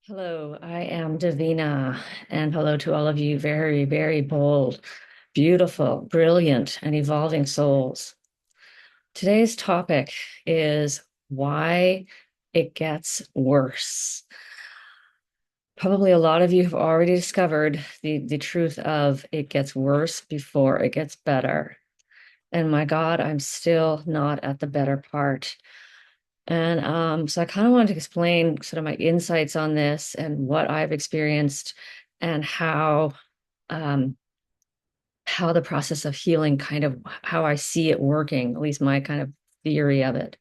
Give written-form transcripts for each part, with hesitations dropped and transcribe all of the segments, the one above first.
Hello, I am Davina, and hello to all of you very, very bold, beautiful, brilliant, and evolving souls. Today's topic is why it gets worse. Probably a lot of you have already discovered the truth of it gets worse before it gets better. And my God, I'm still not at the better part. And so I kind of wanted to explain sort of my insights on this and what I've experienced and um, how the process of healing kind of how I see it working, at least my kind of theory of it.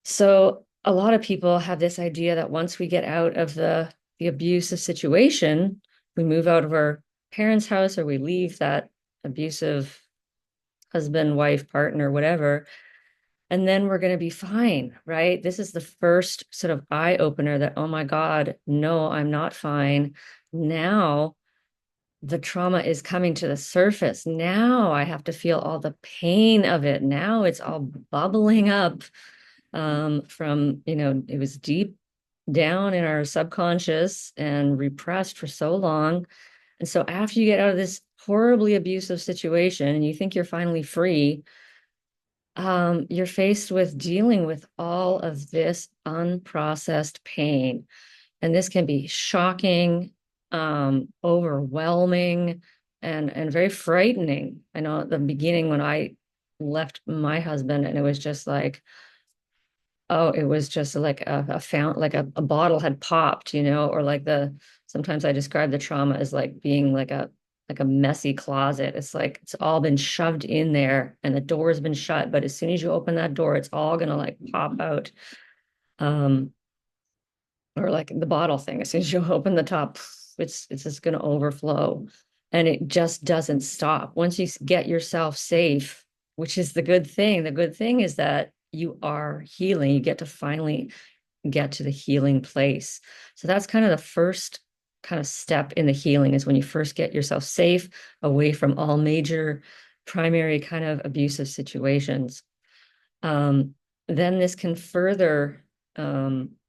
So a lot of people have this idea that once we get out of the abusive situation, we move out of our parents' house or we leave that abusive husband, wife, partner, whatever, and then we're going to be fine, right? This is the first sort of eye opener that, oh my God, no, I'm not fine. Now the trauma is coming to the surface. Now I have to feel all the pain of it. Now it's all bubbling up from, it was deep down in our subconscious and repressed for so long. And so after you get out of this horribly abusive situation and you think you're finally free, you're faced with dealing with all of this unprocessed pain. And this can be shocking, overwhelming, and very frightening. I know at the beginning when I left my husband, and it was just like, oh, it was just like a fountain, like a bottle had popped, or like sometimes I describe the trauma as like being like a messy closet. It's like it's all been shoved in there and the door's been shut, but as soon as you open that door, it's all gonna like pop out. Um, or like the bottle thing. As soon as you open the top, it's just gonna overflow. And it just doesn't stop. Once you get yourself safe, which is the good thing. The good thing is that you are healing. You get to finally get to the healing place. So that's kind of the first kind of step in the healing is when you first get yourself safe away from all major primary kind of abusive situations. Um, then this can further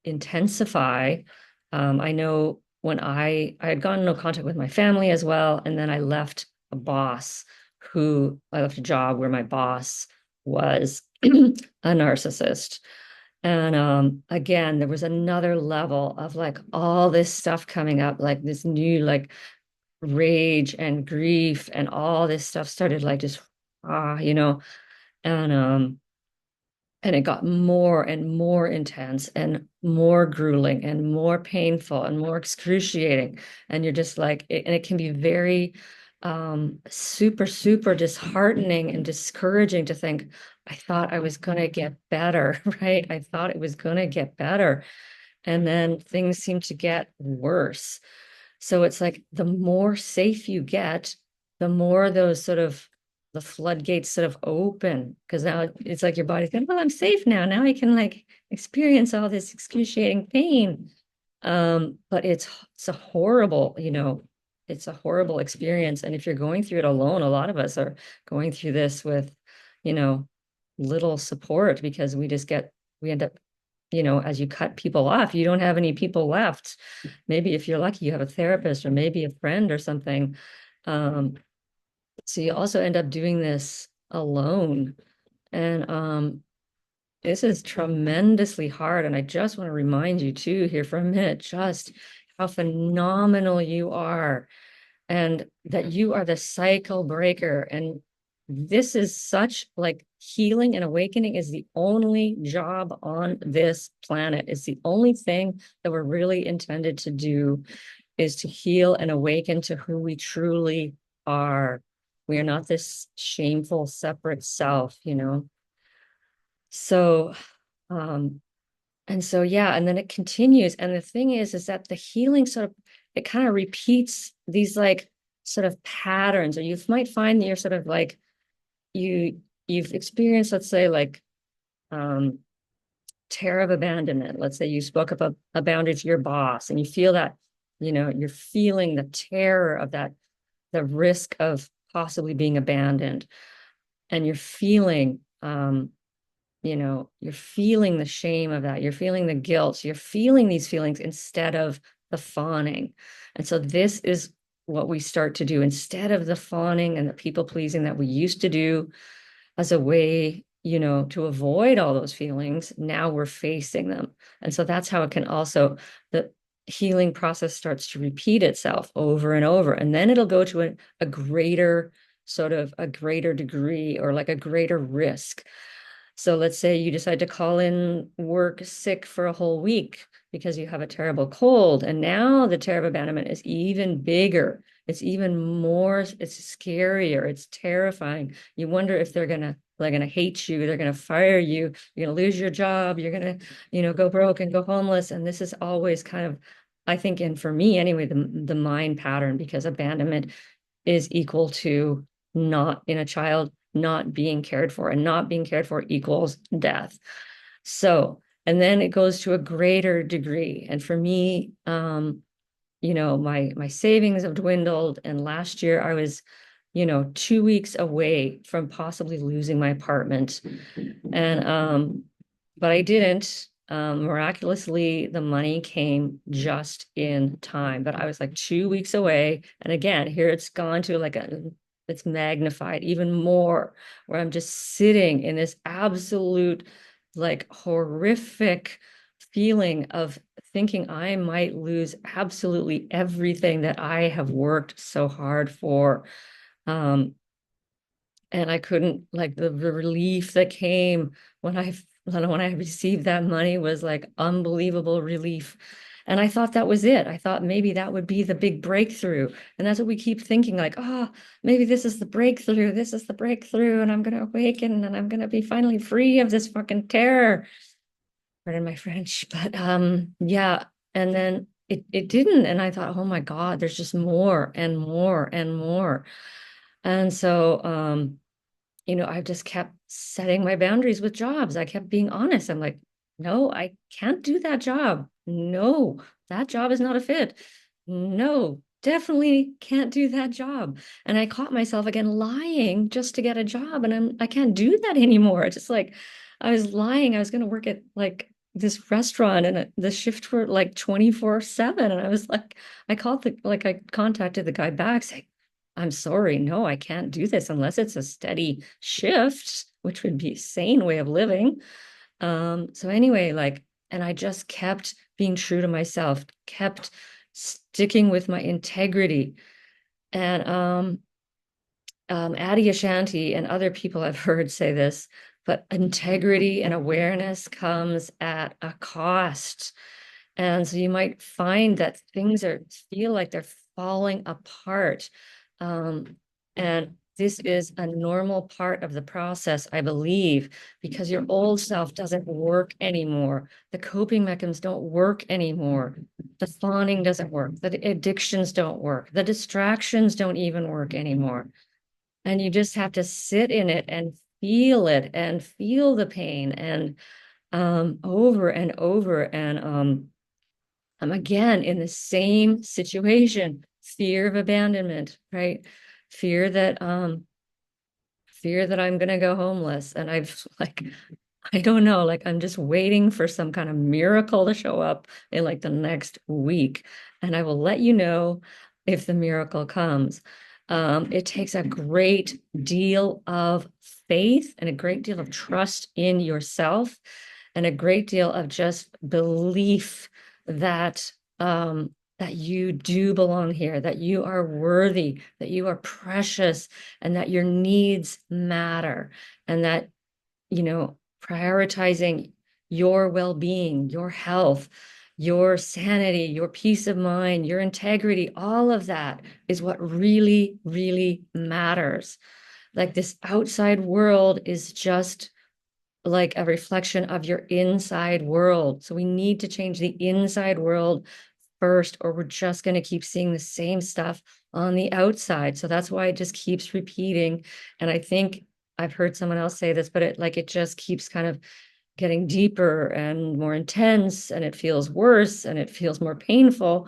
intensify. I know when I had gotten no contact with my family as well, and then I left I left a job where my boss was a narcissist. And again, there was another level of like all this stuff coming up, like this new like rage and grief and all this stuff started like just and and it got more and more intense and more grueling and more painful and more excruciating. And you're just like, and it can be very super, super disheartening and discouraging to think, I thought I was going to get better, right? I thought it was going to get better. And then things seem to get worse. So it's like the more safe you get, the more those sort of the floodgates sort of open because now it's like your body's going, well, I'm safe now. Now I can like experience all this excruciating pain. But it's a horrible, it's a horrible experience. And if you're going through it alone, a lot of us are going through this with, you know, little support because we end up, as you cut people off, you don't have any people left. Maybe if you're lucky, you have a therapist or maybe a friend or something. Um, so you also end up doing this alone. And this is tremendously hard. And I just want to remind you too here for a minute, just how phenomenal you are and that you are the cycle breaker. And this is such like healing and awakening is the only job on this planet. It's the only thing that we're really intended to do is to heal and awaken to who we truly are. We are not this shameful, separate self. So, um, and so, yeah, and then it continues. And the thing is that the healing sort of, it kind of repeats these like sort of patterns, or you might find that you're sort of like, you've experienced, let's say, like, um, terror of abandonment. Let's say you spoke up a boundary to your boss and you feel that, you're feeling the terror of that, the risk of possibly being abandoned. And you're feeling, you're feeling the shame of that. You're feeling the guilt. You're feeling these feelings instead of the fawning. And so this is what we start to do instead of the fawning and the people pleasing that we used to do as a way, to avoid all those feelings. Now we're facing them. And so that's how it can also, the healing process starts to repeat itself over and over. And then it'll go to a greater sort of a greater degree or like a greater risk. So let's say you decide to call in work sick for a whole week because you have a terrible cold. And now the terror of abandonment is even bigger. It's even more, it's scarier, it's terrifying. You wonder if they're gonna hate you, they're gonna fire you, you're gonna lose your job, you're gonna, go broke and go homeless. And this is always kind of, I think, and for me anyway, the mind pattern, because abandonment is equal to not in a child not being cared for, and not being cared for equals death. So, and then it goes to a greater degree. And for me, my savings have dwindled. And last year I was, 2 weeks away from possibly losing my apartment. And but I didn't. Miraculously, the money came just in time. But I was like 2 weeks away. And again, here it's gone to it's magnified even more, where I'm just sitting in this absolute, like, horrific feeling of thinking I might lose absolutely everything that I have worked so hard for. Um, and I couldn't, like, the relief that came when I received that money was like unbelievable relief. And I thought that was it. I thought maybe that would be the big breakthrough. And that's what we keep thinking, like, oh, maybe this is the breakthrough. This is the breakthrough. And I'm going to awaken and I'm going to be finally free of this fucking terror. Pardon my French. But yeah. And then it didn't. And I thought, oh my God, there's just more and more and more. And so I just kept setting my boundaries with jobs. I kept being honest. I'm like, no, I can't do that job. No, that job is not a fit. No, definitely can't do that job. And I caught myself again lying just to get a job. And I can't do that anymore. It's just like I was lying. I was going to work at like this restaurant, and the shift were like 24/7. And I was like, I contacted the guy back saying, I'm sorry, no, I can't do this unless it's a steady shift, which would be a sane way of living. So anyway, like, and I just kept being true to myself, kept sticking with my integrity. And Addie Ashanti and other people I've heard say this, but integrity and awareness comes at a cost. And so you might find that things feel like they're falling apart. Um, and this is a normal part of the process, I believe, because your old self doesn't work anymore. The coping mechanisms don't work anymore. The fawning doesn't work. The addictions don't work. The distractions don't even work anymore. And you just have to sit in it and feel the pain and over and over. And I'm again in the same situation, fear of abandonment, right? Fear that I'm gonna go homeless. And I've like, I don't know, like I'm just waiting for some kind of miracle to show up in like the next week. And I will let you know if the miracle comes. It takes a great deal of faith and a great deal of trust in yourself and a great deal of just belief that that you do belong here, that you are worthy, that you are precious, and that your needs matter, and that, prioritizing your well-being, your health, your sanity, your peace of mind, your integrity, all of that is what really, really matters. Like, this outside world is just like a reflection of your inside world. So we need to change the inside world first, or we're just going to keep seeing the same stuff on the outside. So that's why it just keeps repeating. And I think I've heard someone else say this, but it just keeps kind of getting deeper and more intense, and it feels worse and it feels more painful,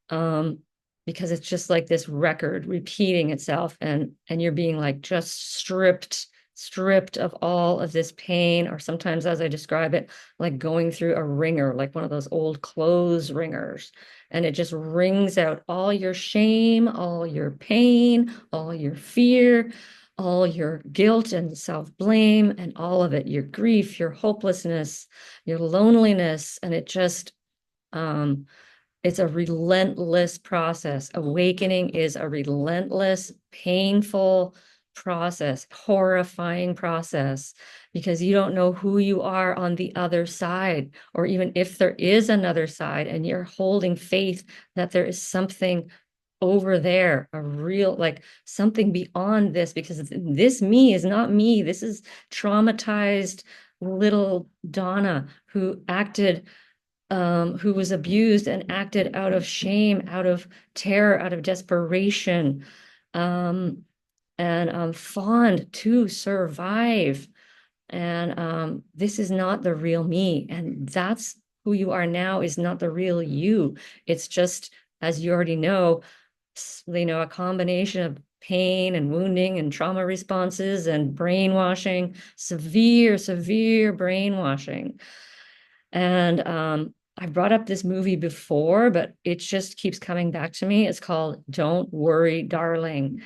because it's just like this record repeating itself, and you're being like just stripped of all of this pain, or sometimes, as I describe it, like going through a wringer, like one of those old clothes wringers. And it just wrings out all your shame, all your pain, all your fear, all your guilt and self-blame, and all of it, your grief, your hopelessness, your loneliness. And it just, um, it's a relentless process. Awakening is a relentless, painful process, horrifying process, because you don't know who you are on the other side, or even if there is another side, and you're holding faith that there is something over there, a real, like something beyond this, because this me is not me. This is traumatized little Donna who was abused and acted out of shame, out of terror, out of desperation, um, and fond to survive. And this is not the real me. And that's who you are now, is not the real you. It's just, as you already know, a combination of pain and wounding and trauma responses and brainwashing, severe brainwashing. And I brought up this movie before, but it just keeps coming back to me. It's called Don't Worry, Darling.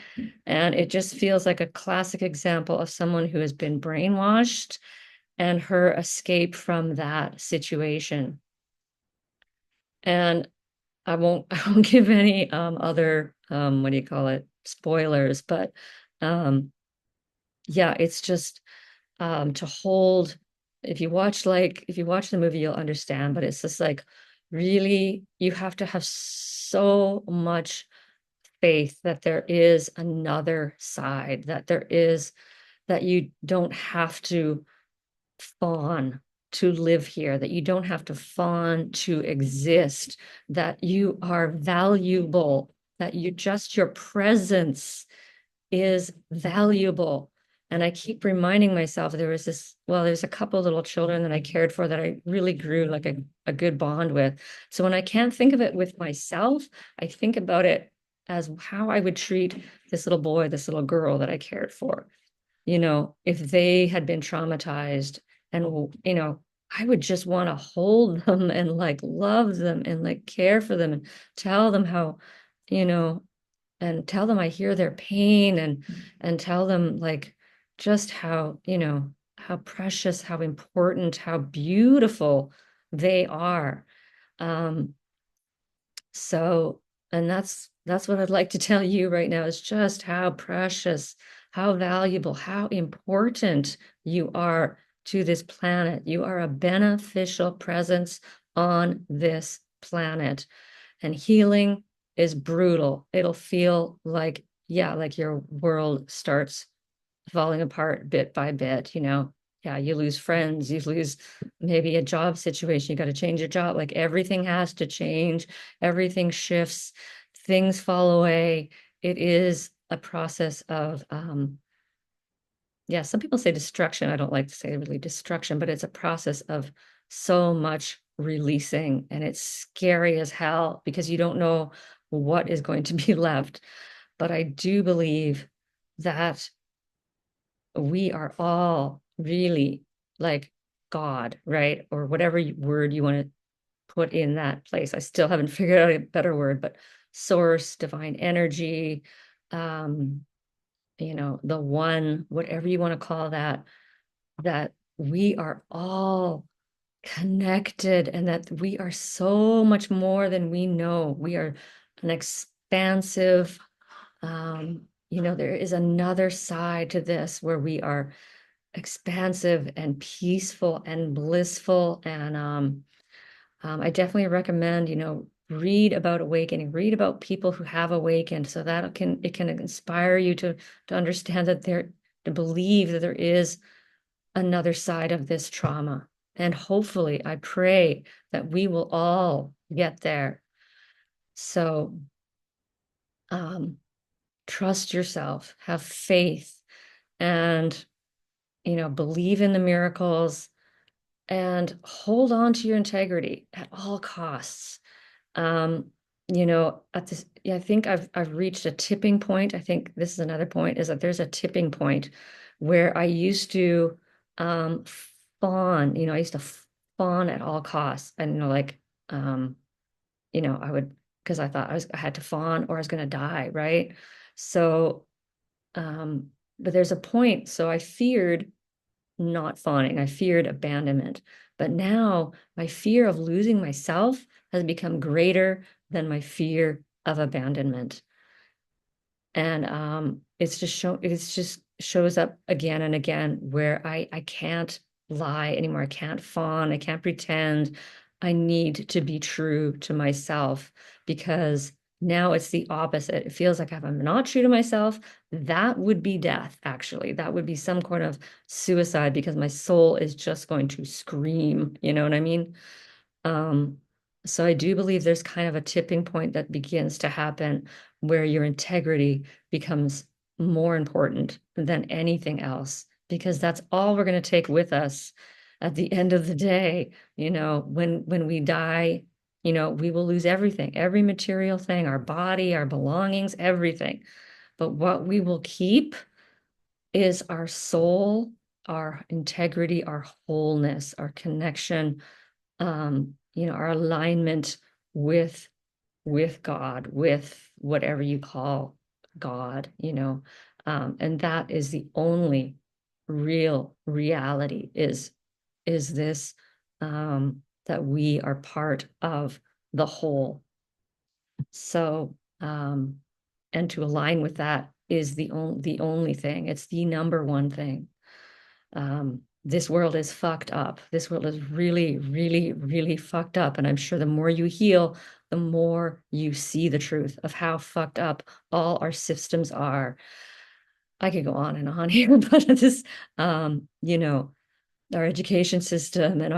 And it just feels like a classic example of someone who has been brainwashed and her escape from that situation. And I won't give any other what do you call it, spoilers, but um yeah, it's just to hold, if you watch the movie you'll understand, but it's just like, really, you have to have so much faith that there is another side, that you don't have to fawn to live here, that you don't have to fawn to exist, that you are valuable, that your presence is valuable. And I keep reminding myself, there's a couple little children that I cared for that I really grew like a good bond with. So when I can't think of it with myself, I think about it as how I would treat this little boy, this little girl that I cared for. If they had been traumatized, and, I would just want to hold them and like love them and like care for them and tell them how, you know, and tell them I hear their pain, and tell them like just how, how precious, how important, how beautiful they are. Um, so, and that's what I'd like to tell you right now, is just how precious, how valuable, how important you are to this planet. You are a beneficial presence on this planet. And healing is brutal. It'll feel like, yeah, like your world starts falling apart bit by bit, Yeah, you lose friends, you lose maybe a job situation, you got to change your job. Like everything has to change, everything shifts, things fall away. It is a process of, yeah, some people say destruction. I don't like to say really destruction, but it's a process of so much releasing, and it's scary as hell because you don't know what is going to be left. But I do believe that we are all really like God, right? Or whatever word you want to put in that place. I still haven't figured out a better word, but source, divine energy, um, the one, whatever you want to call that, that we are all connected, and that we are so much more than we know. We are an expansive, there is another side to this where we are expansive and peaceful and blissful. And I definitely recommend, read about awakening, read about people who have awakened, so that it can inspire you to understand to believe that there is another side of this trauma. And hopefully, I pray that we will all get there. So, um, trust yourself, have faith, and, believe in the miracles, and hold on to your integrity at all costs. Um, at this, yeah, I think I've reached a tipping point. I think this is another point, is that there's a tipping point where I used to um, fawn, I used to fawn at all costs. And, um, I would, because I thought I had to fawn or I was going to die, right? So, but there's a point. So I feared not fawning. I feared abandonment. But now my fear of losing myself has become greater than my fear of abandonment. And it's just shows up again and again where I can't lie anymore. I can't fawn. I can't pretend. I need to be true to myself because now it's the opposite. It feels like if I'm not true to myself, that would be death, actually. That would be some kind of suicide because my soul is just going to scream. You know what I mean? Um, so I do believe there's kind of a tipping point that begins to happen where your integrity becomes more important than anything else, because that's all we're going to take with us at the end of the day. When we die, we will lose everything, every material thing, our body, our belongings, everything. But what we will keep is our soul, our integrity, our wholeness, our connection, our alignment with God, with whatever you call God, and that is the only real reality is this that we are part of the whole. So, and to align with that is the only thing. It's the number one thing. This world is fucked up. This world is really, really, really fucked up. And I'm sure the more you heal, the more you see the truth of how fucked up all our systems are. I could go on and on here, but this, our education system and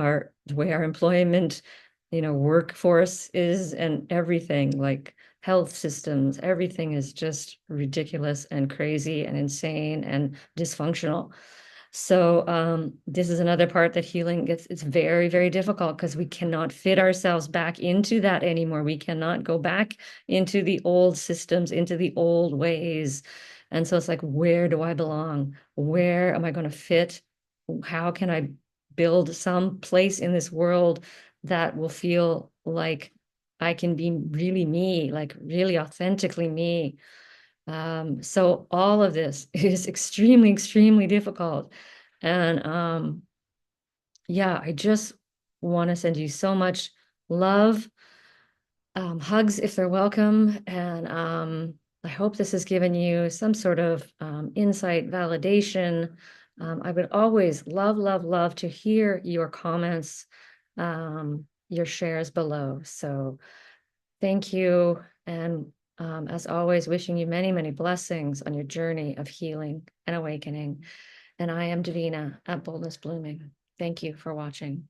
the way our employment, workforce is and everything, like health systems, everything is just ridiculous and crazy and insane and dysfunctional. So this is another part that healing gets, it's very, very difficult because we cannot fit ourselves back into that anymore. We cannot go back into the old systems, into the old ways. And so it's like, where do I belong? Where am I going to fit? How can I build some place in this world that will feel like I can be really me, like really authentically me? So all of this is extremely, extremely difficult. And yeah, I just want to send you so much love, hugs if they're welcome. And I hope this has given you some sort of insight, validation. I would always love, love, love to hear your comments, your shares below. So thank you. And as always, wishing you many, many blessings on your journey of healing and awakening. And I am Davina at Boldness Blooming. Thank you for watching.